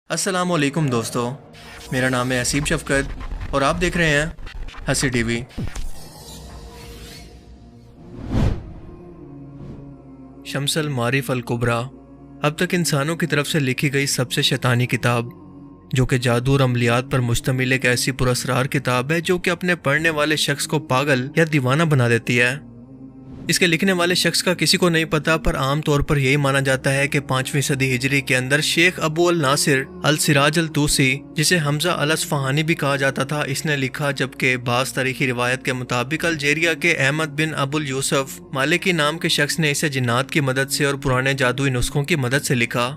السلام علیکم دوستو، میرا نام ہے اسیب شفقت اور آپ دیکھ رہے ہیں ہنسی ٹی وی۔ شمس المعارف الکبریٰ اب تک انسانوں کی طرف سے لکھی گئی سب سے شیطانی کتاب، جو کہ جادو اور عملیات پر مشتمل ایک ایسی پراسرار کتاب ہے جو کہ اپنے پڑھنے والے شخص کو پاگل یا دیوانہ بنا دیتی ہے۔ اس کے لکھنے والے شخص کا کسی کو نہیں پتا، پر عام طور پر یہی مانا جاتا ہے کہ 5ویں صدی ہجری کے اندر شیخ ابو الناصر السراج الطوسی، جسے حمزہ الاصفہانی بھی کہا جاتا تھا، اس نے لکھا، جبکہ بعض تاریخی روایت کے مطابق الجیریا کے احمد بن ابو الیوسف مالکی نام کے شخص نے اسے جنات کی مدد سے اور پرانے جادوئی نسخوں کی مدد سے لکھا۔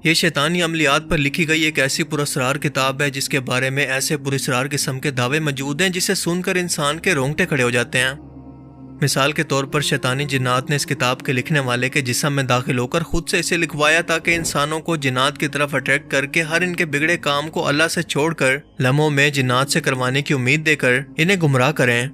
یہ شیطانی عملیات پر لکھی گئی ایک ایسی پراسرار کتاب ہے جس کے بارے میں ایسے پراسرار قسم کے دعوے موجود ہیں جسے سن کر انسان کے رونگٹے کھڑے ہو جاتے ہیں۔ مثال کے طور پر شیطانی جنات نے اس کتاب کے لکھنے والے کے جسم میں داخل ہو کر خود سے اسے لکھوایا تاکہ انسانوں کو جنات کی طرف اٹریکٹ کر کے ہر ان کے بگڑے کام کو اللہ سے چھوڑ کر لمحوں میں جنات سے کروانے کی امید دے کر انہیں گمراہ کریں،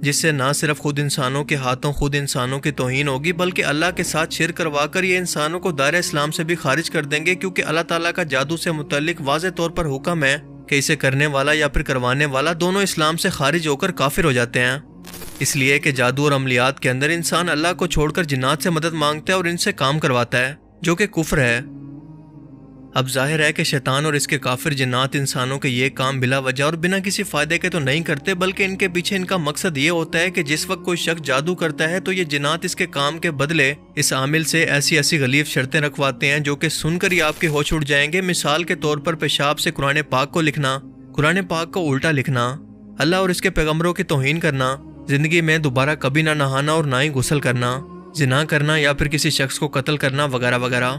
جس سے نہ صرف خود انسانوں کے ہاتھوں خود انسانوں کی توہین ہوگی بلکہ اللہ کے ساتھ شرک کروا کر یہ انسانوں کو دائرہ اسلام سے بھی خارج کر دیں گے، کیونکہ اللہ تعالیٰ کا جادو سے متعلق واضح طور پر حکم ہے کہ اسے کرنے والا یا پھر کروانے والا دونوں اسلام سے خارج ہو کر کافر ہو جاتے ہیں۔ اس لیے کہ جادو اور عملیات کے اندر انسان اللہ کو چھوڑ کر جنات سے مدد مانگتا ہے اور ان سے کام کرواتا ہے، جو کہ کفر ہے۔ اب ظاہر ہے کہ شیطان اور اس کے کافر جنات انسانوں کے یہ کام بلا وجہ اور بنا کسی فائدے کے تو نہیں کرتے، بلکہ ان کے پیچھے ان کا مقصد یہ ہوتا ہے کہ جس وقت کوئی شخص جادو کرتا ہے تو یہ جنات اس کے کام کے بدلے اس عامل سے ایسی ایسی غلیظ شرطیں رکھواتے ہیں جو کہ سن کر ہی آپ کے ہوش اڑ جائیں گے۔ مثال کے طور پر پیشاب سے قرآن پاک کو لکھنا، قرآن پاک کو الٹا لکھنا، اللہ اور اس کے پیغمبروں کی توہین کرنا، زندگی میں دوبارہ کبھی نہ نہانا اور نہ ہی غسل کرنا، زنا کرنا یا پھر کسی شخص کو قتل کرنا وغیرہ وغیرہ۔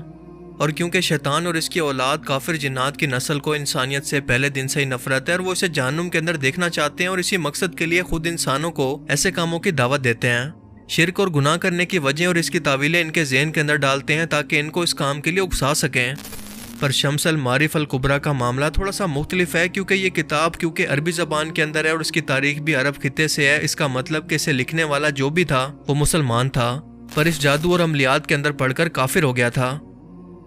اور کیونکہ شیطان اور اس کی اولاد کافر جنات کی نسل کو انسانیت سے پہلے دن سے ہی نفرت ہے اور وہ اسے جہنم کے اندر دیکھنا چاہتے ہیں، اور اسی مقصد کے لیے خود انسانوں کو ایسے کاموں کی دعوت دیتے ہیں، شرک اور گناہ کرنے کی وجہ اور اس کی تعویلیں ان کے ذہن کے اندر ڈالتے ہیں تاکہ ان کو اس کام کے لیے اکسا سکیں۔ پر شمس المعارف الکبریٰ کا معاملہ تھوڑا سا مختلف ہے، کیونکہ یہ کتاب کیونکہ عربی زبان کے اندر ہے اور اس کی تاریخ بھی عرب خطے سے ہے، اس کا مطلب کہ اسے لکھنے والا جو بھی تھا وہ مسلمان تھا، پر اس جادو اور عملیات کے اندر پڑھ کر کافر ہو گیا تھا۔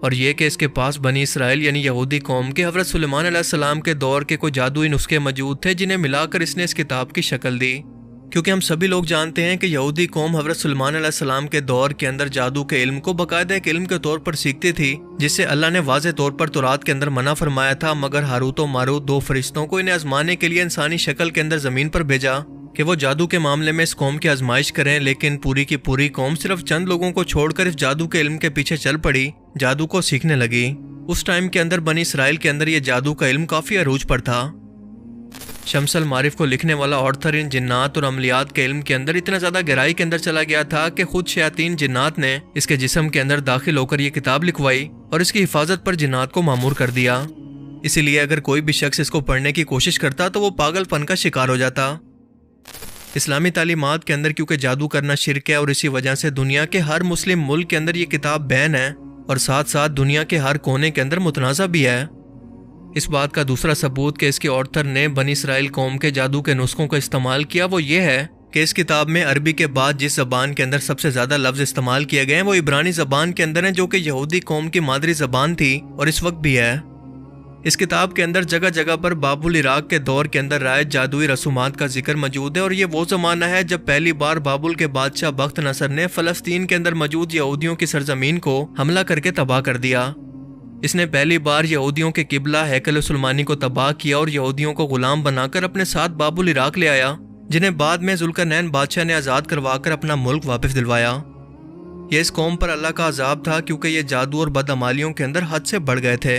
اور یہ کہ اس کے پاس بنی اسرائیل یعنی یہودی قوم کے حضرت سلیمان علیہ السلام کے دور کے کوئی جادوئی نسخے موجود تھے جنہیں ملا کر اس نے اس کتاب کی شکل دی، کیونکہ ہم سبھی لوگ جانتے ہیں کہ یہودی قوم حضرت سلیمان علیہ السلام کے دور کے اندر جادو کے علم کو باقاعدہ ایک علم کے طور پر سیکھتی تھی، جس سے اللہ نے واضح طور پر تورات کے اندر منع فرمایا تھا، مگر ہاروت و ماروت دو فرشتوں کو انہیں آزمانے کے لیے انسانی شکل کے اندر زمین پر بھیجا کہ وہ جادو کے معاملے میں اس قوم کی آزمائش کریں، لیکن پوری کی پوری قوم صرف چند لوگوں کو چھوڑ کر اس جادو کے علم کے پیچھے چل پڑی، جادو کو سیکھنے لگی۔ اس ٹائم کے اندر بنی اسرائیل کے اندر یہ جادو کا علم کافی عروج پر تھا۔ شمس المعارف کو لکھنے والا آتھر ان جنات اور عملیات کے علم کے اندر اتنا زیادہ گہرائی کے اندر چلا گیا تھا کہ خود شیاطین جنات نے اس کے جسم کے اندر داخل ہو کر یہ کتاب لکھوائی اور اس کی حفاظت پر جنات کو مامور کر دیا۔ اسی لیے اگر کوئی بھی شخص اس کو پڑھنے کی کوشش کرتا تو وہ پاگل پن کا شکار ہو جاتا۔ اسلامی تعلیمات کے اندر کیونکہ جادو کرنا شرک ہے اور اسی وجہ سے دنیا کے ہر مسلم ملک کے اندر یہ کتاب بین ہے اور ساتھ ساتھ دنیا کے ہر کونے کے اندر متنازع بھی ہے۔ اس بات کا دوسرا ثبوت کہ اس کے آتھر نے بنی اسرائیل قوم کے جادو کے نسخوں کا استعمال کیا وہ یہ ہے کہ اس کتاب میں عربی کے بعد جس زبان کے اندر سب سے زیادہ لفظ استعمال کیے گئے ہیں وہ عبرانی زبان کے اندر ہیں، جو کہ یہودی قوم کی مادری زبان تھی اور اس وقت بھی ہے۔ اس کتاب کے اندر جگہ جگہ پر باب العراق کے دور کے اندر رائج جادوئی رسومات کا ذکر موجود ہے، اور یہ وہ زمانہ ہے جب پہلی بار بابل کے بادشاہ بخت نصر نے فلسطین کے اندر موجود یہودیوں کی سرزمین کو حملہ کر کے تباہ کر دیا۔ اس نے پہلی بار یہودیوں کے قبلہ ہیکل سلیمانی کو تباہ کیا اور یہودیوں کو غلام بنا کر اپنے ساتھ باب العراق لے آیا، جنہیں بعد میں ذوالقرنین بادشاہ نے آزاد کروا کر اپنا ملک واپس دلوایا۔ یہ اس قوم پر اللہ کا عذاب تھا کیونکہ یہ جادو اور بدعمالیوں کے اندر حد سے بڑھ گئے تھے۔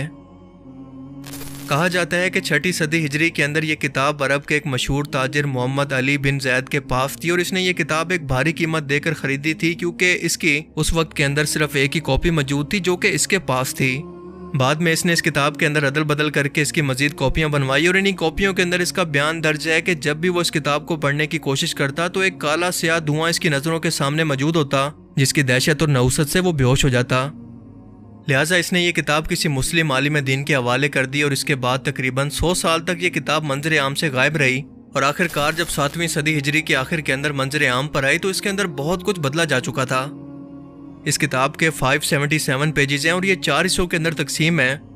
کہا جاتا ہے کہ 6 صدی ہجری کے اندر یہ کتاب عرب کے ایک مشہور تاجر محمد علی بن زید کے پاس تھی، اور اس نے یہ کتاب ایک بھاری قیمت دے کر خریدی تھی کیونکہ اس کی اس وقت کے اندر صرف ایک ہی کاپی موجود تھی جو کہ اس کے پاس تھی۔ بعد میں اس نے اس کتاب کے اندر عدل بدل کر کے اس کی مزید کاپیاں بنوائی، اور انہی کاپیوں کے اندر اس کا بیان درج ہے کہ جب بھی وہ اس کتاب کو پڑھنے کی کوشش کرتا تو ایک کالا سیاہ دھواں اس کی نظروں کے سامنے موجود ہوتا، جس کی دہشت اور نحوست سے وہ بے ہوش ہو جاتا۔ لہٰذا اس نے یہ کتاب کسی مسلم عالم دین کے حوالے کر دی، اور اس کے بعد تقریباً 100 سال تک یہ کتاب منظر عام سے غائب رہی، اور آخر کار جب 7ویں صدی ہجری کے آخر کے اندر منظر عام پر آئی تو اس کے اندر بہت کچھ بدلا جا چکا تھا۔ اس کتاب کے 577 پیجز ہیں اور یہ 4 حصوں کے اندر تقسیم ہے،